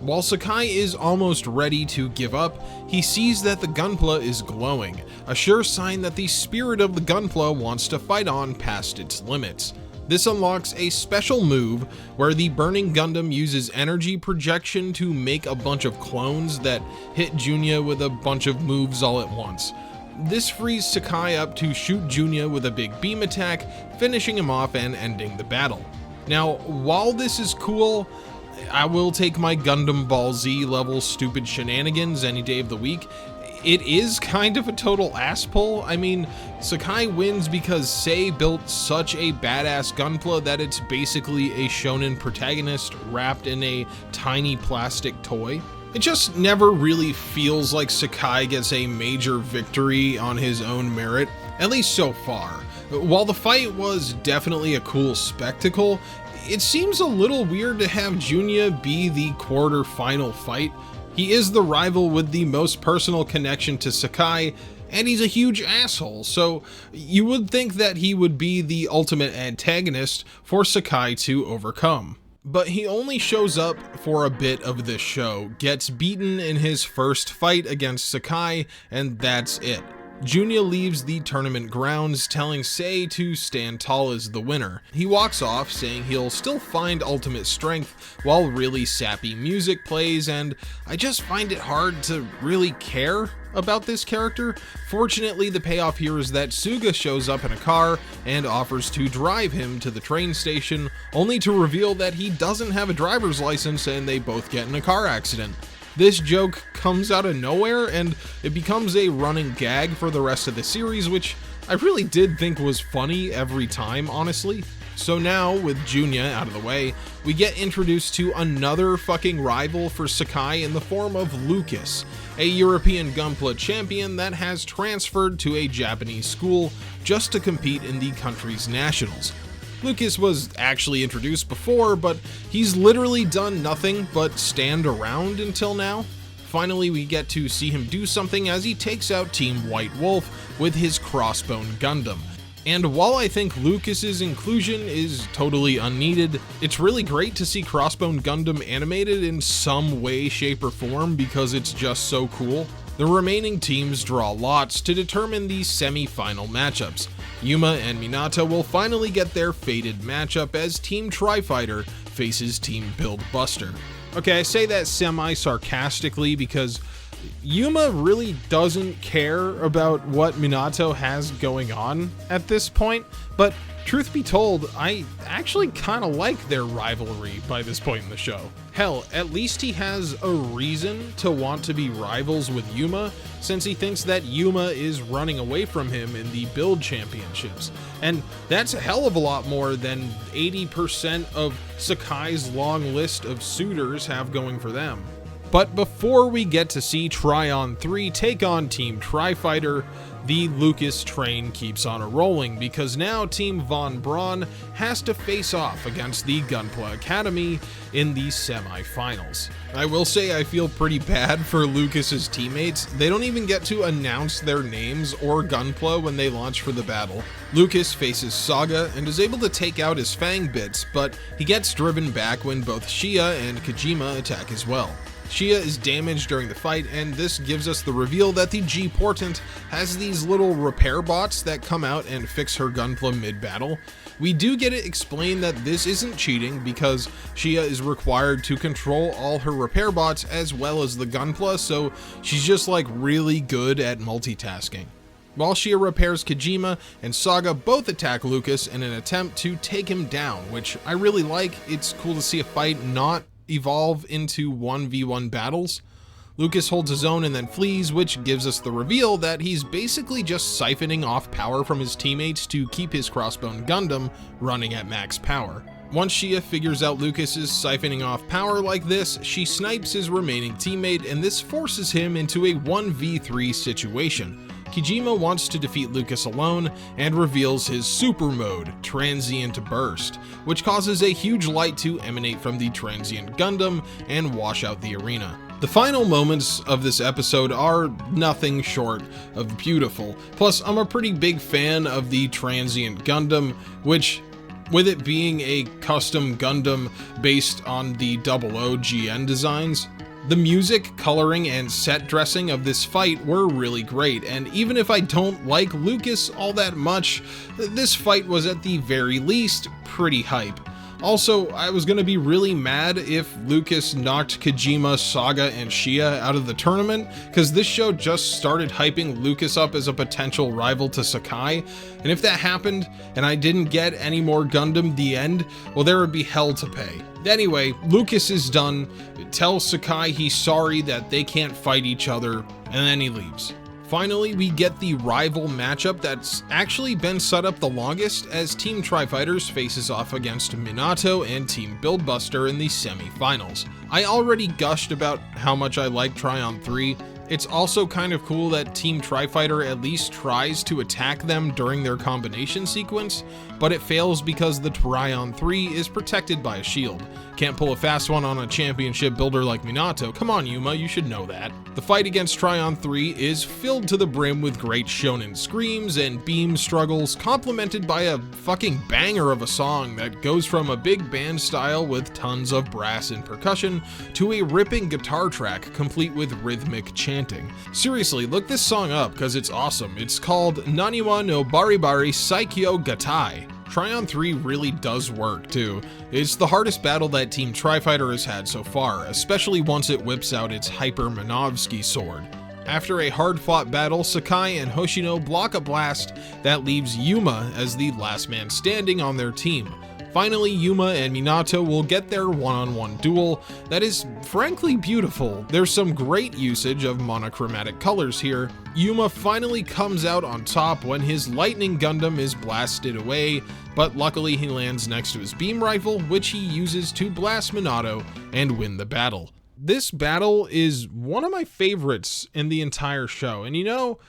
While Sekai is almost ready to give up, he sees that the Gunpla is glowing, a sure sign that the spirit of the Gunpla wants to fight on past its limits. This unlocks a special move where the Burning Gundam uses energy projection to make a bunch of clones that hit Junya with a bunch of moves all at once. This frees Sekai up to shoot Junya with a big beam attack, finishing him off and ending the battle. Now, while this is cool, I will take my Gundam Ball Z level stupid shenanigans any day of the week. It is kind of a total ass pull. I mean, Sekai wins because Sei built such a badass Gunpla that it's basically a shonen protagonist wrapped in a tiny plastic toy. It just never really feels like Sekai gets a major victory on his own merit, at least so far. While the fight was definitely a cool spectacle, it seems a little weird to have Junya be the quarter-final fight. He is the rival with the most personal connection to Sekai, and he's a huge asshole, so you would think that he would be the ultimate antagonist for Sekai to overcome. But he only shows up for a bit of this show, gets beaten in his first fight against Sekai, and that's it. Junya leaves the tournament grounds, telling Sei to stand tall as the winner. He walks off, saying he'll still find ultimate strength while really sappy music plays, and I just find it hard to really care about this character. Fortunately, the payoff here is that Suga shows up in a car and offers to drive him to the train station, only to reveal that he doesn't have a driver's license and they both get in a car accident. This joke comes out of nowhere, and it becomes a running gag for the rest of the series, which I really did think was funny every time, honestly. So now, with Junya out of the way, we get introduced to another fucking rival for Sekai in the form of Lucas, a European Gunpla champion that has transferred to a Japanese school just to compete in the country's nationals. Lucas was actually introduced before, but he's literally done nothing but stand around until now. Finally, we get to see him do something as he takes out Team White Wolf with his Crossbone Gundam. And while I think Lucas's inclusion is totally unneeded, it's really great to see Crossbone Gundam animated in some way, shape, or form because it's just so cool. The remaining teams draw lots to determine the semi-final matchups. Yuuma and Minato will finally get their fated matchup as Team Tri-Fighter faces Team Build Buster. Okay, I say that semi-sarcastically because Yuuma really doesn't care about what Minato has going on at this point, but truth be told, I actually kind of like their rivalry by this point in the show. Hell, at least he has a reason to want to be rivals with Yuuma, since he thinks that Yuuma is running away from him in the Build Championships. And that's a hell of a lot more than 80% of Sekai's long list of suitors have going for them. But before we get to see Tryon 3 take on Team Tri-Fighter, the Lucas train keeps on a-rolling because now Team Von Braun has to face off against the Gunpla Academy in the semi-finals. I will say I feel pretty bad for Lucas's teammates. They don't even get to announce their names or Gunpla when they launch for the battle. Lucas faces Saga and is able to take out his Fang bits, but he gets driven back when both Shia and Kojima attack as well. Shia is damaged during the fight, and this gives us the reveal that the G-Portent has these little repair bots that come out and fix her Gunpla mid-battle. We do get it explained that this isn't cheating because Shia is required to control all her repair bots as well as the Gunpla, so she's just like really good at multitasking. While Shia repairs Kojima and Saga both attack Lucas in an attempt to take him down, which I really like. It's cool to see a fight not evolve into 1v1 battles. Lucas holds his own and then flees, which gives us the reveal that he's basically just siphoning off power from his teammates to keep his Crossbone Gundam running at max power. Once Shia figures out Lucas is siphoning off power like this, she snipes his remaining teammate, and this forces him into a 1v3 situation. Kojima wants to defeat Lucas alone and reveals his super mode, Transient Burst, which causes a huge light to emanate from the Transient Gundam and wash out the arena. The final moments of this episode are nothing short of beautiful. Plus, I'm a pretty big fan of the Transient Gundam, which With it being a custom Gundam based on the 00 GN designs, the music, coloring, and set dressing of this fight were really great, and even if I don't like Lucas all that much, this fight was at the very least pretty hype. Also, I was gonna be really mad if Lucas knocked Kojima, Saga, and Shia out of the tournament, because this show just started hyping Lucas up as a potential rival to Sekai, and if that happened, and I didn't get any more Gundam The End, well, there would be hell to pay. Anyway, Lucas is done, tells Sekai he's sorry that they can't fight each other, and then he leaves. Finally, we get the rival matchup that's actually been set up the longest, as Team Tri-Fighters faces off against Minato and Team Buildbuster in the semi-finals. I already gushed about how much I like Tryon 3. It's also kind of cool that Team Tri-Fighter at least tries to attack them during their combination sequence, but it fails because the Tryon 3 is protected by a shield. Can't pull a fast one on a championship builder like Minato. Come on, Yuuma, you should know that. The fight against Tryon 3 is filled to the brim with great shonen screams and beam struggles, complemented by a fucking banger of a song that goes from a big band style with tons of brass and percussion to a ripping guitar track complete with rhythmic chanting. Seriously, look this song up because it's awesome. It's called Naniwa no Baribari Saikyo Gatai. Tryon 3 really does work too. It's the hardest battle that Team Tri-Fighter has had so far, especially once it whips out its Hyper Manovsky sword. After a hard-fought battle, Sekai and Hoshino block a blast that leaves Yuuma as the last man standing on their team. Finally, Yuuma and Minato will get their one-on-one duel that is frankly beautiful. There's some great usage of monochromatic colors here. Yuuma finally comes out on top when his lightning Gundam is blasted away, but luckily he lands next to his beam rifle, which he uses to blast Minato and win the battle. This battle is one of my favorites in the entire show, and you know,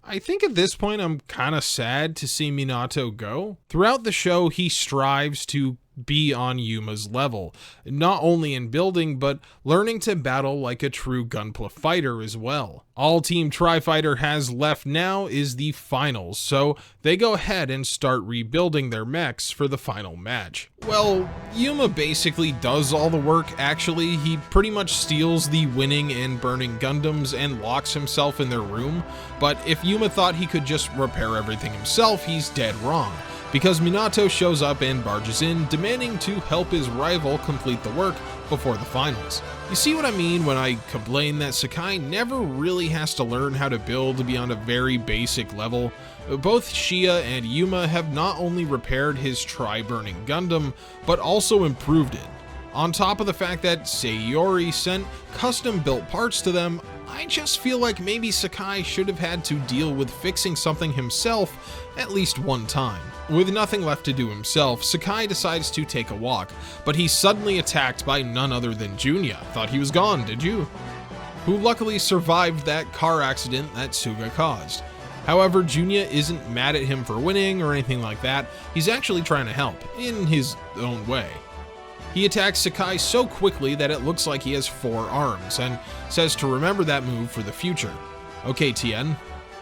I think at this point I'm kind of sad to see Minato go. Throughout the show, he strives to be on Yuma's level, not only in building, but learning to battle like a true Gunpla fighter as well. All Team Tri-Fighter has left now is the finals, so they go ahead and start rebuilding their mechs for the final match. Well, Yuuma basically does all the work actually. He pretty much steals the winning and burning Gundams and locks himself in their room, but if Yuuma thought he could just repair everything himself, he's dead wrong, because Minato shows up and barges in, demanding to help his rival complete the work before the finals. You see what I mean when I complain that Sekai never really has to learn how to build beyond a very basic level? Both Shia and Yuuma have not only repaired his Tri-Burning Gundam, but also improved it. On top of the fact that Sayori sent custom-built parts to them, I just feel like maybe Sekai should have had to deal with fixing something himself at least one time. With nothing left to do himself, Sekai decides to take a walk, but he's suddenly attacked by none other than Junya. Thought he was gone, did you? Who luckily survived that car accident that Suga caused. However, Junya isn't mad at him for winning or anything like that. He's actually trying to help, in his own way. He attacks Sekai so quickly that it looks like he has 4 arms, and says to remember that move for the future. Okay, Tien.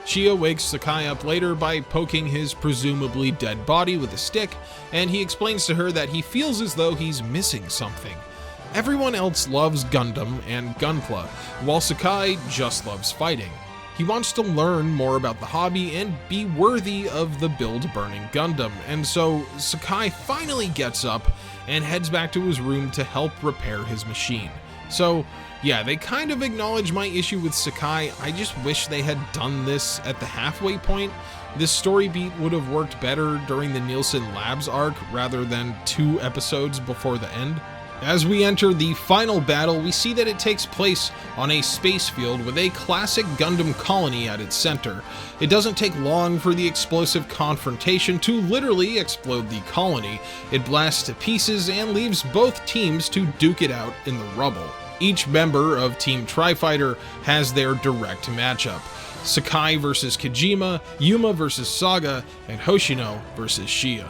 Shia wakes Sekai up later by poking his presumably dead body with a stick, and he explains to her that he feels as though he's missing something. Everyone else loves Gundam and Gunpla, while Sekai just loves fighting. He wants to learn more about the hobby and be worthy of the build-burning Gundam, and so Sekai finally gets up and heads back to his room to help repair his machine. So, yeah, they kind of acknowledge my issue with Sekai. I just wish they had done this at the halfway point. This story beat would have worked better during the Nielsen Labs arc rather than 2 episodes before the end. As we enter the final battle, we see that it takes place on a space field with a classic Gundam colony at its center. It doesn't take long for the explosive confrontation to literally explode the colony. It blasts to pieces and leaves both teams to duke it out in the rubble. Each member of Team Tri-Fighter has their direct matchup. Sekai versus Kojima, Yuuma versus Saga, and Hoshino versus Shia.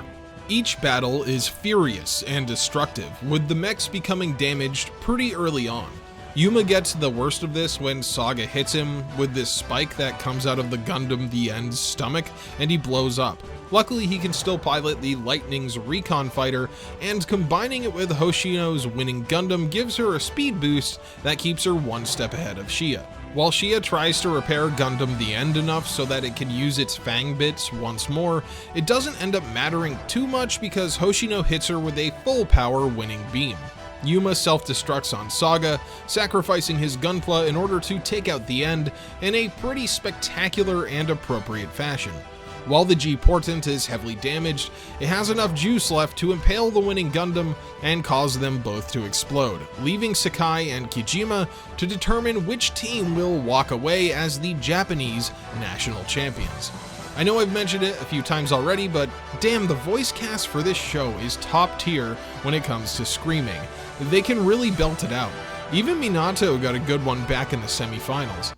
Each battle is furious and destructive, with the mechs becoming damaged pretty early on. Yuuma gets the worst of this when Saga hits him with this spike that comes out of the Gundam The End's stomach, and he blows up. Luckily, he can still pilot the Lightning's recon fighter, and combining it with Hoshino's winning Gundam gives her a speed boost that keeps her one step ahead of Shia. While Shia tries to repair Gundam the End enough so that it can use its fang bits once more, it doesn't end up mattering too much because Hoshino hits her with a full power winning beam. Yuuma self-destructs on Saga, sacrificing his Gunpla in order to take out the End in a pretty spectacular and appropriate fashion. While the G-Portent is heavily damaged, it has enough juice left to impale the winning Gundam and cause them both to explode, leaving Sekai and Kijima to determine which team will walk away as the Japanese national champions. I know I've mentioned it a few times already, but damn, the voice cast for this show is top tier when it comes to screaming. They can really belt it out. Even Minato got a good one back in the semifinals.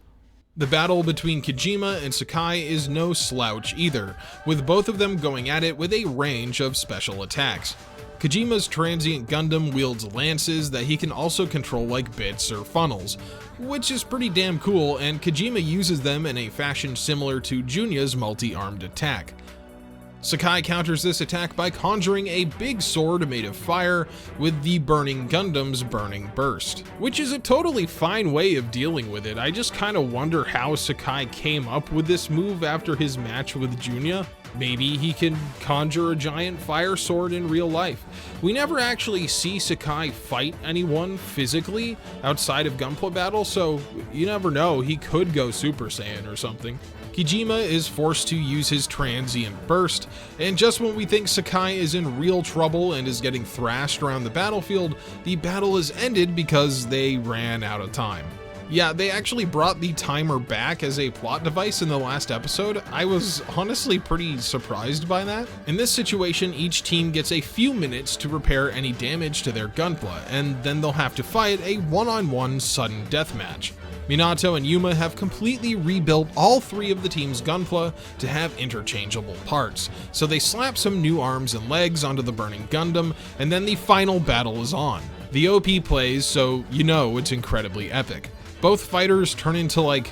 The battle between Kijima and Sekai is no slouch either, with both of them going at it with a range of special attacks. Kijima's transient Gundam wields lances that he can also control like bits or funnels, which is pretty damn cool, and Kijima uses them in a fashion similar to Junya's multi-armed attack. Sekai counters this attack by conjuring a big sword made of fire with the Burning Gundam's Burning Burst, which is a totally fine way of dealing with it. I just kinda wonder how Sekai came up with this move after his match with Junya. Maybe he can conjure a giant fire sword in real life. We never actually see Sekai fight anyone physically outside of Gunpla battle, so you never know, he could go Super Saiyan or something. Kijima is forced to use his transient burst, and just when we think Sekai is in real trouble and is getting thrashed around the battlefield, the battle is ended because they ran out of time. Yeah, they actually brought the timer back as a plot device in the last episode. I was honestly pretty surprised by that. In this situation, each team gets a few minutes to repair any damage to their Gunpla, and then they'll have to fight a one-on-one sudden deathmatch. Minato and Yuuma have completely rebuilt all three of the team's Gunpla to have interchangeable parts, so they slap some new arms and legs onto the burning Gundam, and then the final battle is on. The OP plays, so you know it's incredibly epic. Both fighters turn into like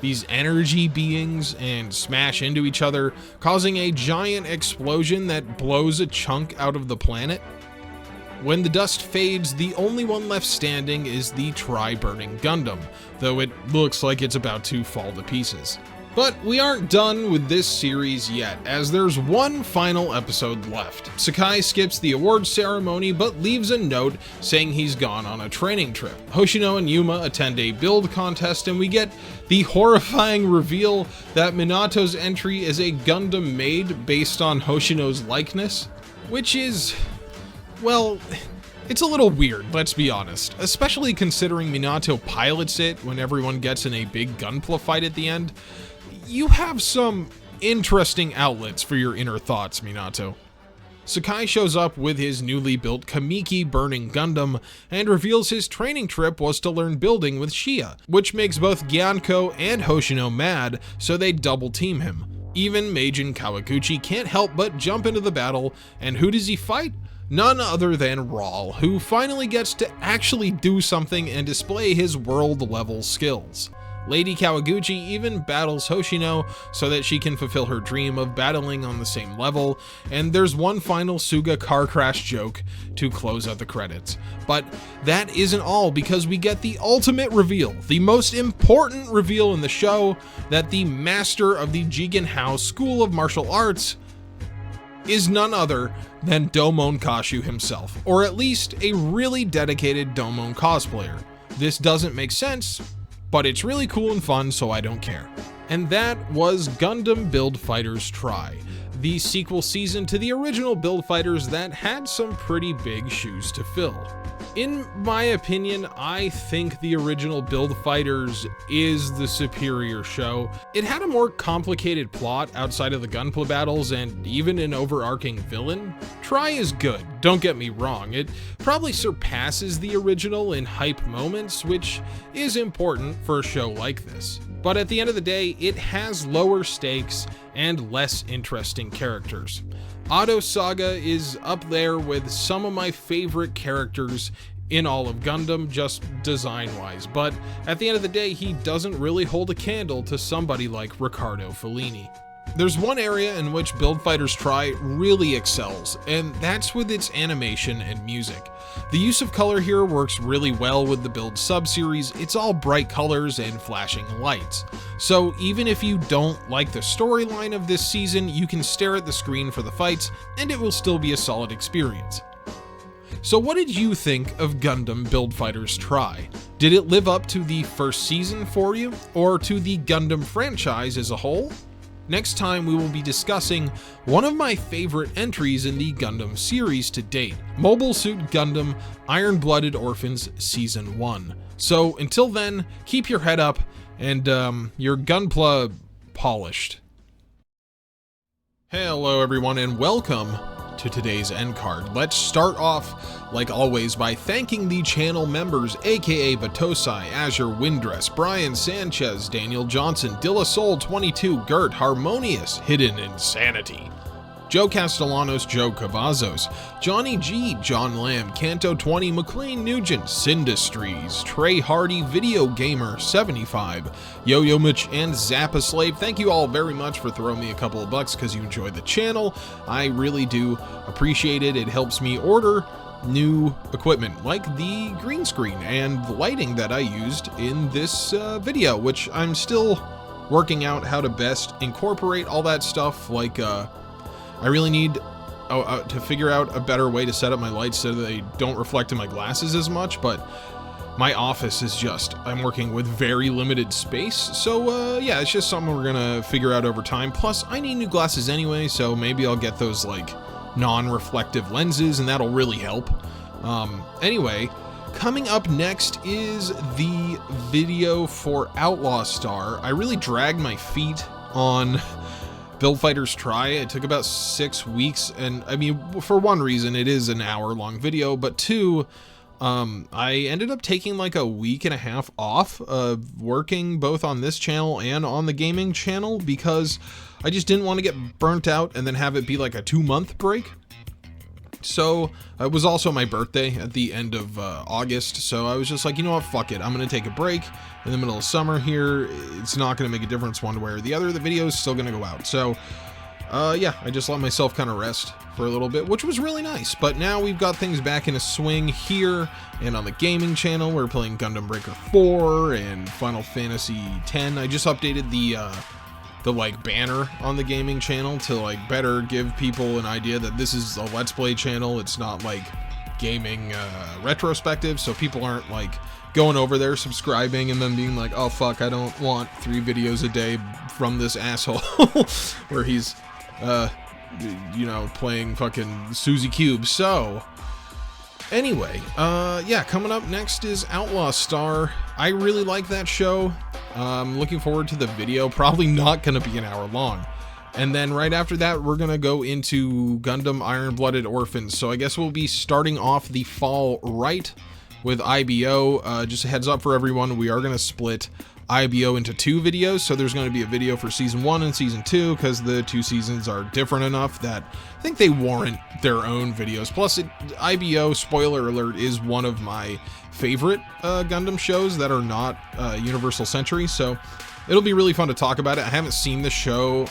these energy beings and smash into each other, causing a giant explosion that blows a chunk out of the planet. When the dust fades, the only one left standing is the Tri-Burning Gundam, though it looks like it's about to fall to pieces. But we aren't done with this series yet, as there's one final episode left. Sekai skips the awards ceremony, but leaves a note saying he's gone on a training trip. Hoshino and Yuuma attend a build contest, and we get the horrifying reveal that Minato's entry is a Gundam made based on Hoshino's likeness, which is, well, it's a little weird, let's be honest, especially considering Minato pilots it when everyone gets in a big Gunpla fight at the end. You have some interesting outlets for your inner thoughts, Minato. Sekai shows up with his newly built Kamiki Burning Gundam and reveals his training trip was to learn building with Shia, which makes both Gyanko and Hoshino mad, so they double team him. Even Meijin Kawaguchi can't help but jump into the battle, and who does he fight? None other than Raul, who finally gets to actually do something and display his world-level skills. Lady Kawaguchi even battles Hoshino so that she can fulfill her dream of battling on the same level, and there's one final Suga car crash joke to close out the credits. But that isn't all, because we get the ultimate reveal, the most important reveal in the show, that the master of the Jigen Hao School of Martial Arts is none other than Domon Kashu himself, or at least a really dedicated Domon cosplayer. This doesn't make sense, but it's really cool and fun, so I don't care. And that was Gundam Build Fighters Try, the sequel season to the original Build Fighters that had some pretty big shoes to fill. In my opinion, I think the original Build Fighters is the superior show. It had a more complicated plot outside of the Gunpla battles and even an overarching villain. Try is good, don't get me wrong. It probably surpasses the original in hype moments, which is important for a show like this. But at the end of the day, it has lower stakes and less interesting characters. Otto Saga is up there with some of my favorite characters in all of Gundam, just design-wise, but at the end of the day, he doesn't really hold a candle to somebody like Riccardo Fellini. There's one area in which Build Fighters Try really excels, and that's with its animation and music. The use of color here works really well with the Build sub-series. It's all bright colors and flashing lights. So even if you don't like the storyline of this season, you can stare at the screen for the fights, and it will still be a solid experience. So what did you think of Gundam Build Fighters Try? Did it live up to the first season for you, or to the Gundam franchise as a whole? Next time we will be discussing one of my favorite entries in the Gundam series to date, Mobile Suit Gundam Iron-Blooded Orphans Season 1. So until then, keep your head up and your Gunpla polished. Hello everyone and welcome to today's end card. Let's start off, like always, by thanking the channel members, aka Batosai, Azure Windress, Brian Sanchez, Daniel Johnson, Dillasoul 22, Gert, Harmonious, Hidden Insanity, Joe Castellanos, Joe Cavazos, Johnny G, John Lamb, Canto 20, McLean Nugent, Sindustries, Trey Hardy, Video Gamer 75, Yo-Yo Mitch, and Zappa Slave. Thank you all very much for throwing me a couple of bucks because you enjoyed the channel. I really do appreciate it. It helps me order new equipment like the green screen and the lighting that I used in this video, which I'm still working out how to best incorporate all that stuff. Like, I really need to figure out a better way to set up my lights so that they don't reflect in my glasses as much, but my office is just, I'm working with very limited space, so yeah, it's just something we're gonna figure out over time. Plus, I need new glasses anyway, so maybe I'll get those, like, non-reflective lenses, and that'll really help. Anyway, coming up next is the video for Outlaw Star. I really dragged my feet on Build Fighters Try. It took about 6 weeks, and I mean, for one reason, it is an hour-long video, but two, I ended up taking like a week and a half off of working both on this channel and on the gaming channel because I just didn't want to get burnt out and then have it be like a 2-month break. So it was also my birthday at the end of August, so I was just like, you know what, fuck it, I'm gonna take a break in the middle of summer here. It's not gonna make a difference one way or the other. The video is still gonna go out. So yeah, I just let myself kind of rest for a little bit, which was really nice. But now we've got things back in a swing here, and on the gaming channel we're playing Gundam Breaker 4 and Final Fantasy X. I just updated the like banner on the gaming channel to like better give people an idea that this is a Let's Play channel. It's not like gaming retrospective, so people aren't like going over there subscribing and then being like, oh fuck, I don't want 3 videos a day from this asshole where he's you know, playing fucking Suzy Cube. So anyway, yeah, coming up next is Outlaw Star. I really like that show. I'm looking forward to the video. Probably not going to be an hour long. And then right after that, we're going to go into Gundam Iron-Blooded Orphans. So I guess we'll be starting off the fall right with IBO. Just a heads up for everyone, we are going to split IBO into 2 videos. So there's going to be a video for Season 1 and Season 2 because the 2 seasons are different enough that I think they warrant their own videos. Plus, IBO, spoiler alert, is one of my favorite Gundam shows that are not Universal Century, so it'll be really fun to talk about it. I haven't seen the show.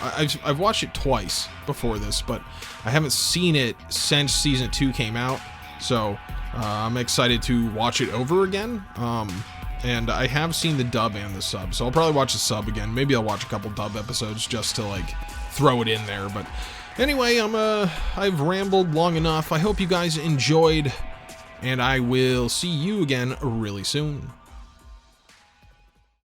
I've watched it twice before this, but I haven't seen it since Season 2 came out, so I'm excited to watch it over again. And I have seen the dub and the sub, so I'll probably watch the sub again. Maybe I'll watch a couple dub episodes just to like throw it in there. But anyway, I've rambled long enough. I hope you guys enjoyed, and I will see you again really soon.